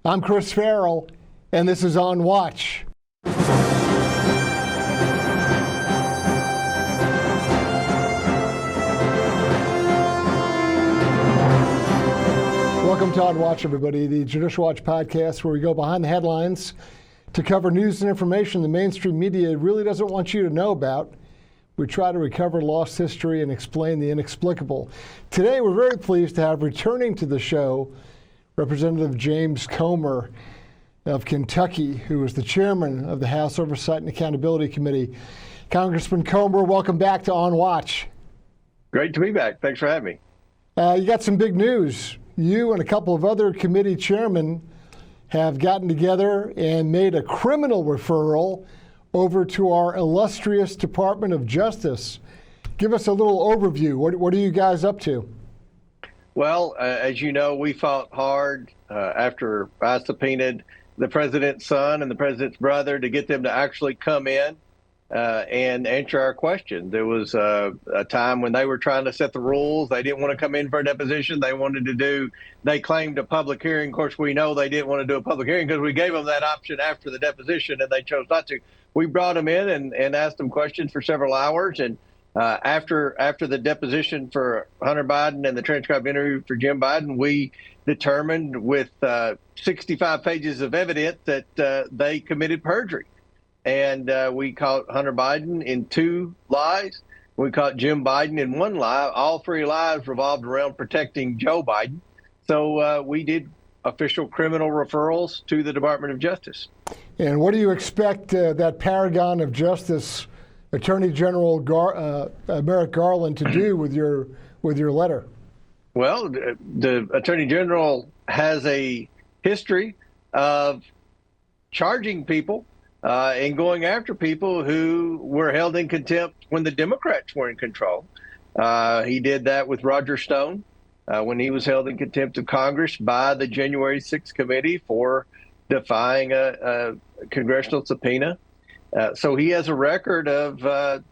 I'm Chris Farrell, and this is On Watch. Welcome to On Watch, everybody, the Judicial Watch podcast where we go behind the headlines to cover news and information the mainstream media really doesn't want you to know about. We try to recover lost history and explain the inexplicable. Today, we're very pleased to have returning to the show Representative James Comer of Kentucky, who is the chairman of the House Oversight and Accountability Committee. Congressman Comer, welcome back to On Watch. Great to be back. Thanks for having me. You got some big news. You and a couple of other committee chairmen have gotten together and made a criminal referral over to our illustrious Department of Justice. Give us a little overview. What are you guys up to? Well, as you know, we fought hard after I subpoenaed the president's son and the president's brother to get them to actually come in and answer our questions. There was a time when they were trying to set the rules. They didn't want to come in for a deposition. They claimed a public hearing. Of course, we know they didn't want to do a public hearing because we gave them that option after the deposition and they chose not to. We brought them in and asked them questions for several hours. And after the deposition for Hunter Biden and the transcribed interview for Jim Biden, we determined with 65 pages of evidence that they committed perjury. And we caught Hunter Biden in 2 lies. We caught Jim Biden in 1 lie. All 3 lies revolved around protecting Joe Biden. So we did official criminal referrals to the Department of Justice. And what do you expect that paragon of justice, Attorney General Merrick Garland, to do with your letter? Well, the Attorney General has a history of charging people and going after people who were held in contempt when the Democrats were in control. He did that with Roger Stone when he was held in contempt of Congress by the January 6th committee for defying a congressional subpoena. So he has a record of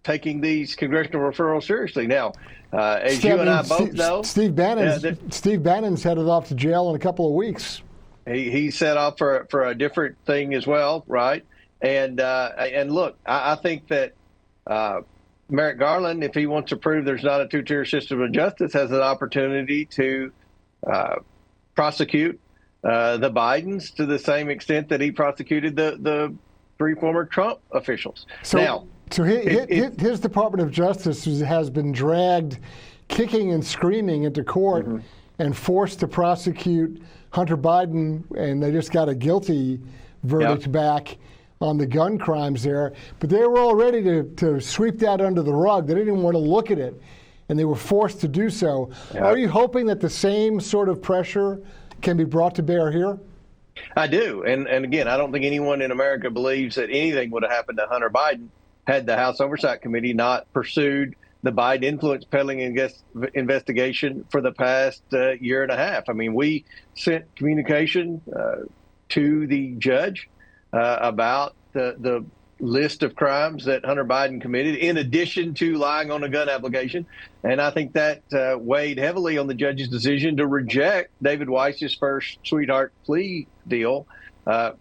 taking these congressional referrals seriously. Now, as you and I both know, Steve Bannon's headed off to jail in a couple of weeks. He set off for a different thing as well, right? And look, I think that Merrick Garland, if he wants to prove there's not a 2-tier system of justice, has an opportunity to prosecute the Bidens to the same extent that he prosecuted the 3 former Trump officials. So his Department of Justice has been dragged kicking and screaming into court and forced to prosecute Hunter Biden, and they just got a guilty verdict back on the gun crimes there. But they were all ready to sweep that under the rug. They didn't even want to look at it, and they were forced to do so. Yep. Are you hoping that the same sort of pressure can be brought to bear here? I do. And again, I don't think anyone in America believes that anything would have happened to Hunter Biden had the House Oversight Committee not pursued the Biden influence peddling investigation for the past year and a half. I mean, we sent communication to the judge about the list of crimes that Hunter Biden committed, in addition to lying on a gun application. And I think that weighed heavily on the judge's decision to reject David Weiss's first sweetheart plea deal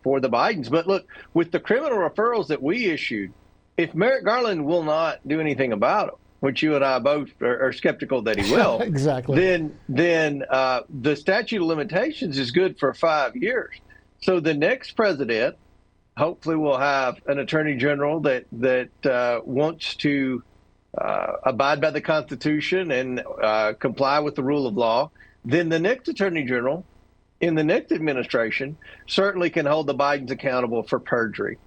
for the Bidens. But look, with the criminal referrals that we issued, if Merrick Garland will not do anything about them, which you and I both are skeptical that he will, exactly, then the statute of limitations is good for 5 years. So the next president hopefully will have an attorney general that wants to abide by the Constitution and comply with the rule of law. Then the next attorney general in the next administration certainly can hold the Bidens accountable for perjury.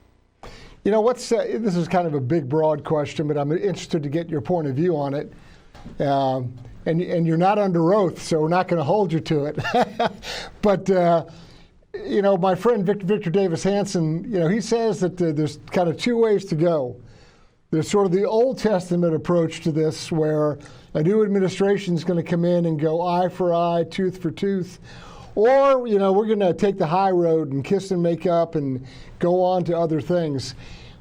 You know, this is kind of a big, broad question, but I'm interested to get your point of view on it. And you're not under oath, so we're not going to hold you to it. But, you know, my friend Victor Davis Hanson, you know, he says that there's kind of 2 ways to go. There's sort of the Old Testament approach to this, where a new administration is going to come in and go eye for eye, tooth for tooth. Or, you know, we're going to take the high road and kiss and make up and go on to other things.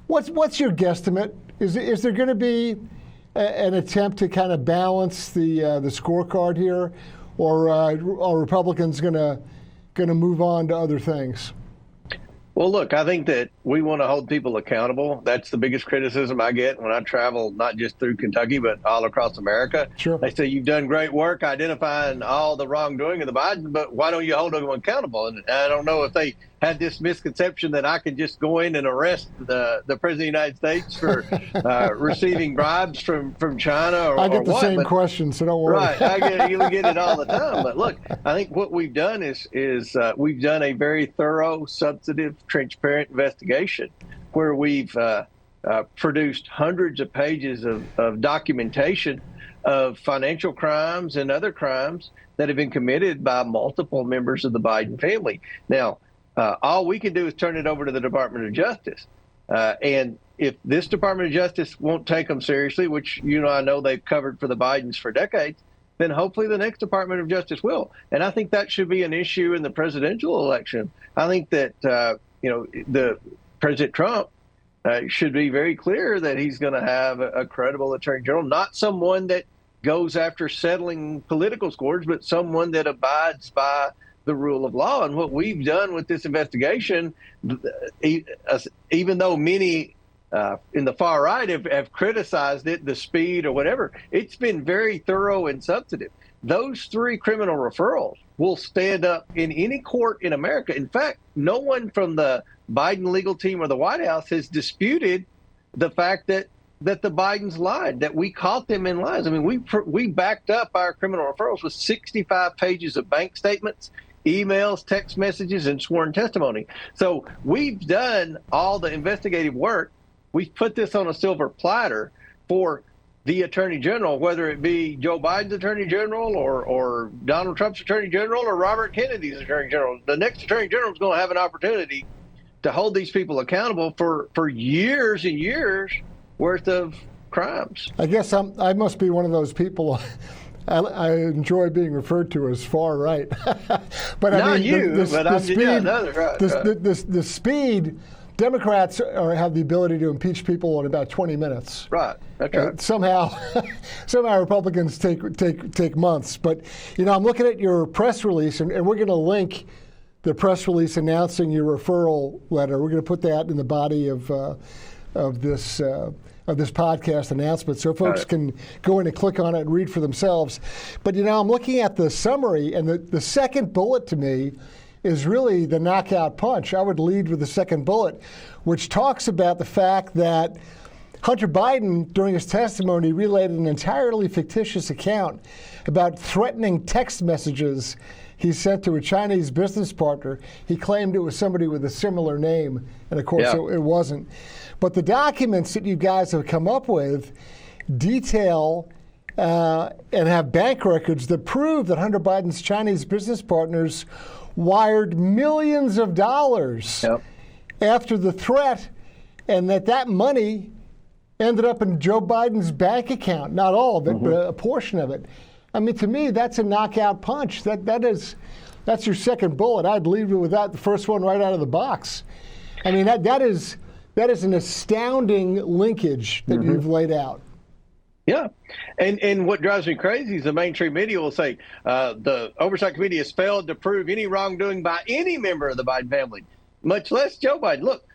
What's your guesstimate? Is there going to be an attempt to kind of balance the scorecard here, or are Republicans going to going to move on to other things? Well, look, I think that we want to hold people accountable. That's the biggest criticism I get when I travel, not just through Kentucky, but all across America. Sure. They say, you've done great work identifying all the wrongdoing of the Biden, but why don't you hold them accountable? And I don't know if they had this misconception that I could just go in and arrest the President of the United States for receiving bribes from China or I get the what. same question, so don't worry. Right, you get it all the time. But look, I think what we've done is we've done a very thorough, substantive, transparent investigation where we've produced hundreds of pages of documentation of financial crimes and other crimes that have been committed by multiple members of the Biden family. Now, all we can do is turn it over to the Department of Justice. And if this Department of Justice won't take them seriously, which, I know they've covered for the Bidens for decades, then hopefully the next Department of Justice will. And I think that should be an issue in the presidential election. I think that, the President Trump should be very clear that he's going to have a credible attorney general, not someone that goes after settling political scores, but someone that abides by the rule of law. And what we've done with this investigation, even though many in the far right have criticized it, the speed or whatever, it's been very thorough and substantive. Those 3 criminal referrals will stand up in any court in America. In fact, no one from the Biden legal team or the White House has disputed the fact that the Bidens lied, that we caught them in lies. I mean, we backed up our criminal referrals with 65 pages of bank statements, emails, text messages, and sworn testimony. So we've done all the investigative work. We've put this on a silver platter for the Attorney General, whether it be Joe Biden's Attorney General or Donald Trump's Attorney General or Robert Kennedy's Attorney General. The next Attorney General is going to have an opportunity to hold these people accountable for years and years worth of crimes. I guess I must be one of those people. I enjoy being referred to as far right, but Not the speed. Democrats have the ability to impeach people in about 20 minutes. Right. That's right. Somehow Republicans take months. But I'm looking at your press release, and we're going to link the press release announcing your referral letter. We're going to put that in the body of this podcast announcement, so folks can go in and click on it and read for themselves. But I'm looking at the summary, and the second bullet to me is really the knockout punch. I would lead with the second bullet, which talks about the fact that Hunter Biden, during his testimony, relayed an entirely fictitious account about threatening text messages he sent to a Chinese business partner. He claimed it was somebody with a similar name, and of course it wasn't. But the documents that you guys have come up with detail and have bank records that prove that Hunter Biden's Chinese business partners wired millions of dollars after the threat, and that money ended up in Joe Biden's bank account. Not all of it, but a portion of it. I mean, to me, that's a knockout punch. That's your second bullet. I'd leave it with that, the first one right out of the box. I mean, that is an astounding linkage that you've laid out. Yeah. And what drives me crazy is the mainstream media will say the Oversight Committee has failed to prove any wrongdoing by any member of the Biden family, much less Joe Biden. Look,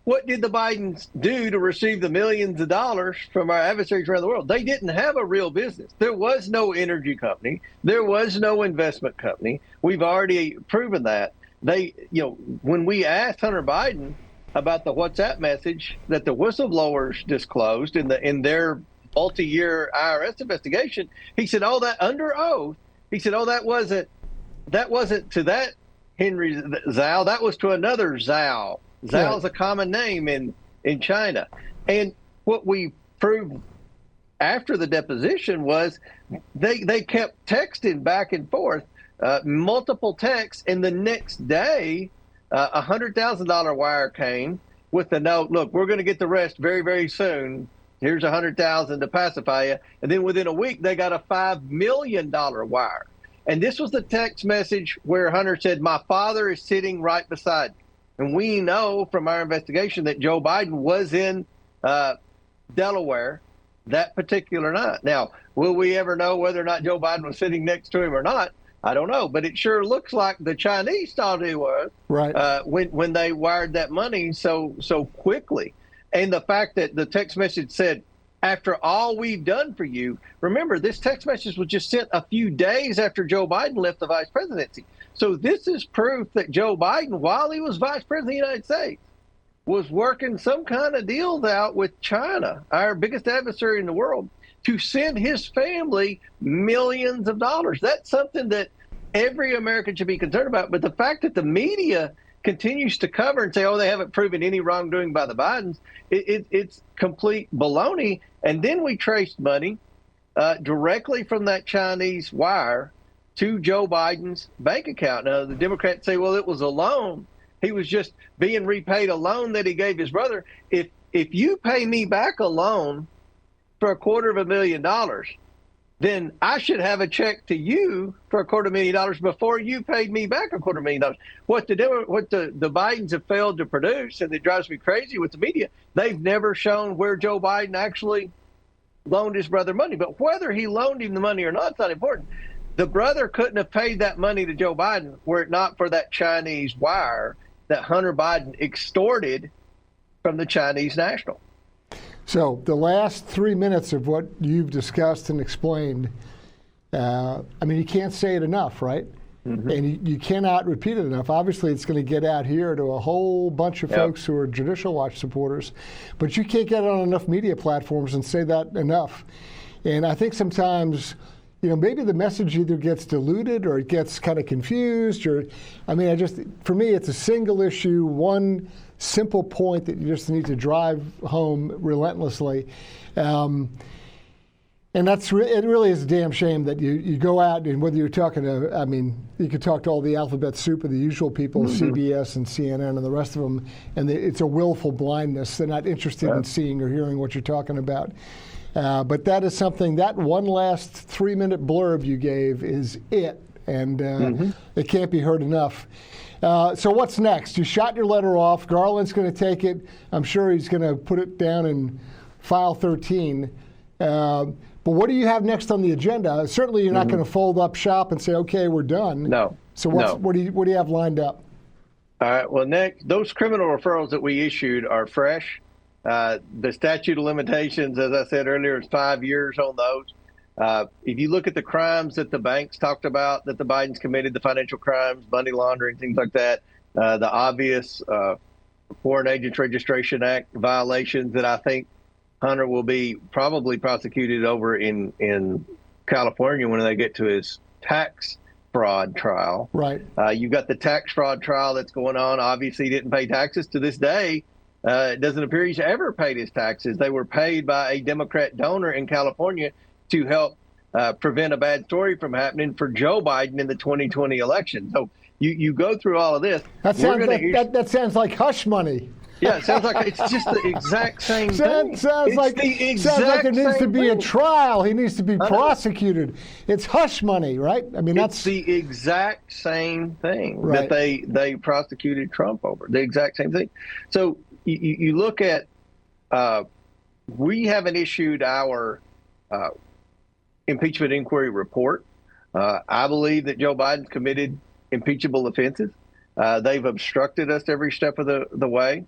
what did the Bidens do to receive the millions of dollars from our adversaries around the world? They didn't have a real business. There was no energy company. There was no investment company. We've already proven that. When we asked Hunter Biden about the WhatsApp message that the whistleblowers disclosed in their multi-year IRS investigation, he said, that under oath, he said, that wasn't to that Henry Zhao, that was to another Zhao. Zhao is a common name in China. And what we proved after the deposition was they kept texting back and forth, multiple texts, and the next day, a $100,000 wire came with the note, look, we're going to get the rest very, very soon. Here's $100,000 to pacify you. And then within a week, they got a $5 million wire. And this was the text message where Hunter said, my father is sitting right beside me. And we know from our investigation that Joe Biden was in Delaware that particular night. Now, will we ever know whether or not Joe Biden was sitting next to him or not? I don't know, but it sure looks like the Chinese thought it was Right. when they wired that money so quickly. And the fact that the text message said, after all we've done for you, remember, this text message was just sent a few days after Joe Biden left the vice presidency. So this is proof that Joe Biden, while he was vice president of the United States, was working some kind of deals out with China, our biggest adversary in the world, to send his family millions of dollars. That's something that every American should be concerned about. But the fact that the media continues to cover and say, oh, they haven't proven any wrongdoing by the Bidens, it's complete baloney. And then we traced money directly from that Chinese wire to Joe Biden's bank account. Now, the Democrats say, well, it was a loan. He was just being repaid a loan that he gave his brother. If you pay me back a loan for $250,000, then I should have a check to you for $250,000 before you paid me back $250,000. What the Bidens have failed to produce, and it drives me crazy with the media, they've never shown where Joe Biden actually loaned his brother money. But whether he loaned him the money or not, it's not important. The brother couldn't have paid that money to Joe Biden were it not for that Chinese wire that Hunter Biden extorted from the Chinese national. So the last 3 minutes of what you've discussed and explained, I mean, you can't say it enough, right? Mm-hmm. And you cannot repeat it enough. Obviously, it's going to get out here to a whole bunch of folks who are Judicial Watch supporters, but you can't get it on enough media platforms and say that enough. And I think sometimes, maybe the message either gets diluted or it gets kind of confused, for me, it's a single issue, one simple point that you just need to drive home relentlessly. And it really is a damn shame that you go out and whether you're talking to, you could talk to all the alphabet soup of the usual people, mm-hmm. CBS and CNN and the rest of them, and it's a willful blindness. They're not interested in seeing or hearing what you're talking about. But that is something, that one last 3-minute blurb you gave is it, and mm-hmm. it can't be heard enough. So what's next? You shot your letter off. Garland's going to take it. I'm sure he's going to put it down in file 13. But what do you have next on the agenda? Certainly you're not going to fold up shop and say, okay, we're done. No. So what do you have lined up? All right. Well, next, those criminal referrals that we issued are fresh. The statute of limitations, as I said earlier, is 5 years on those. If you look at the crimes that the banks talked about, that the Bidens committed, the financial crimes, money laundering, things like that, the obvious Foreign Agents Registration Act violations that I think Hunter will be probably prosecuted over in California when they get to his tax fraud trial. Right. You've got the tax fraud trial that's going on. Obviously, he didn't pay taxes to this day. It doesn't appear he's ever paid his taxes. They were paid by a Democrat donor in California to help prevent a bad story from happening for Joe Biden in the 2020 election. So you go through all of this. That sounds like hush money. Yeah, it sounds like it's just the exact same thing. Sounds like there needs to be a trial. He needs to be prosecuted. It's hush money, right? It's the exact same thing that they prosecuted Trump over. The exact same thing. So you look at, we haven't issued our impeachment inquiry report. I believe that Joe Biden committed impeachable offenses. They've obstructed us every step of the way.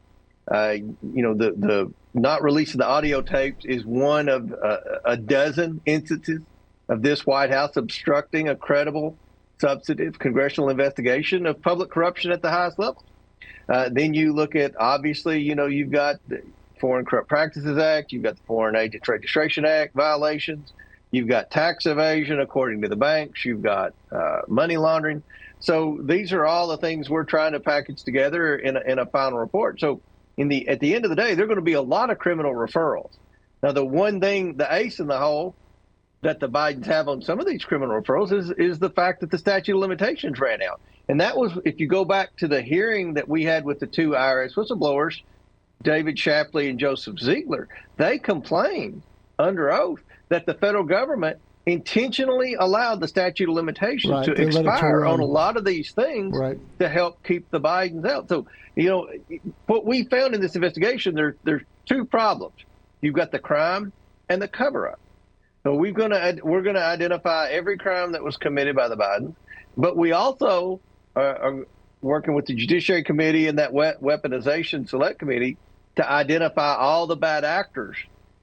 The not releasing the audio tapes is one of a dozen instances of this White House obstructing a credible, substantive congressional investigation of public corruption at the highest level. Then you look at, obviously, you've got the Foreign Corrupt Practices Act, you've got the Foreign Agents Registration Act violations, you've got tax evasion according to the banks, you've got money laundering. So these are all the things we're trying to package together in a final report. So at the end of the day, there are going to be a lot of criminal referrals. Now, the one thing, the ace in the hole that the Bidens have on some of these criminal referrals is the fact that the statute of limitations ran out. And that was, if you go back to the hearing that we had with the two IRS whistleblowers, David Shapley and Joseph Ziegler, they complained under oath that the federal government intentionally allowed the statute of limitations to expire on a lot of these things to help keep the Bidens out. So, what we found in this investigation, there's two problems. You've got the crime and the cover-up. So we're going to identify every crime that was committed by the Bidens. But we also are working with the Judiciary Committee and that Weaponization Select Committee to identify all the bad actors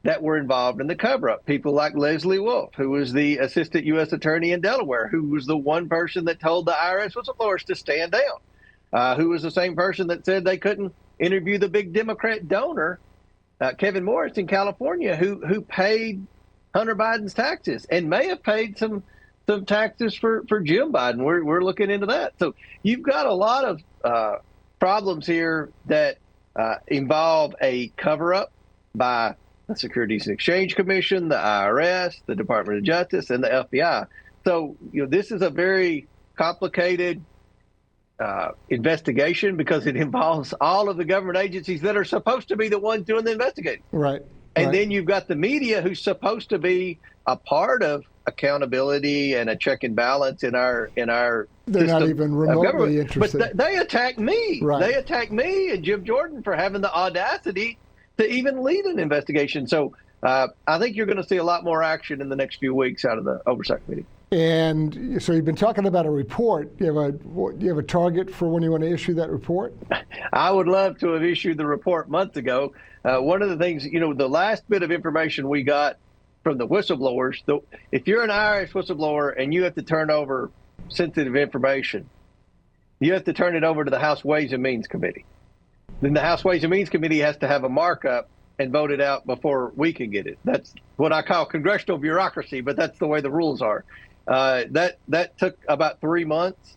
that were involved in the cover-up. People like Leslie Wolf, who was the assistant U.S. attorney in Delaware, who was the one person that told the IRS whistleblowers to stand down, who was the same person that said they couldn't interview the big Democrat donor, Kevin Morris in California, who paid Hunter Biden's taxes and may have paid some taxes for Jim Biden. We're looking into that. So you've got a lot of problems here that involve a cover-up by the Securities and Exchange Commission, the IRS, the Department of Justice, and the FBI. So this is a very complicated investigation because it involves all of the government agencies that are supposed to be the ones doing the investigating. Right. And then you've got the media who's supposed to be a part of accountability and a check and balance in our They're not even remotely interested. But they attack me. Right. They attack me and Jim Jordan for having the audacity to even lead an investigation. So I think you're going to see a lot more action in the next few weeks out of the Oversight Committee. And so you've been talking about a report. You have a target for when you want to issue that report? I would love to have issued the report months ago. One of the things, the last bit of information we got from the whistleblowers, if you're an IRS whistleblower and you have to turn over sensitive information, you have to turn it over to the House Ways and Means Committee. Then the House Ways and Means Committee has to have a markup and vote it out before we can get it. That's what I call congressional bureaucracy, but that's the way the rules are. That took about 3 months.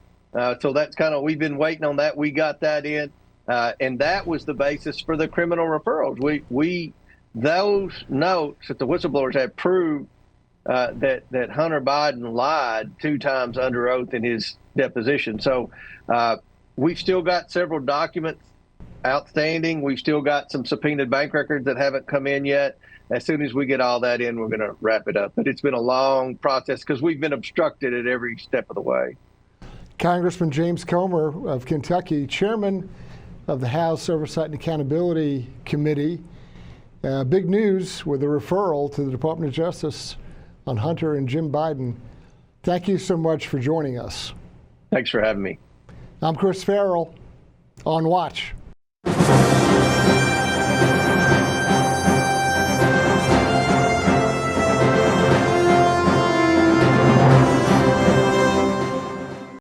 So that's we've been waiting on that. We got that in. And that was the basis for the criminal referrals. Those notes that the whistleblowers had proved that Hunter Biden lied 2 times under oath in his deposition. So we've still got several documents outstanding. We've still got some subpoenaed bank records that haven't come in yet. As soon as we get all that in, we're going to wrap it up. But it's been a long process because we've been obstructed at every step of the way. Congressman James Comer of Kentucky, chairman of the House Oversight and Accountability Committee. Big news with a referral to the Department of Justice on Hunter and Jim Biden. Thank you so much for joining us. Thanks for having me. I'm Chris Farrell, on Watch.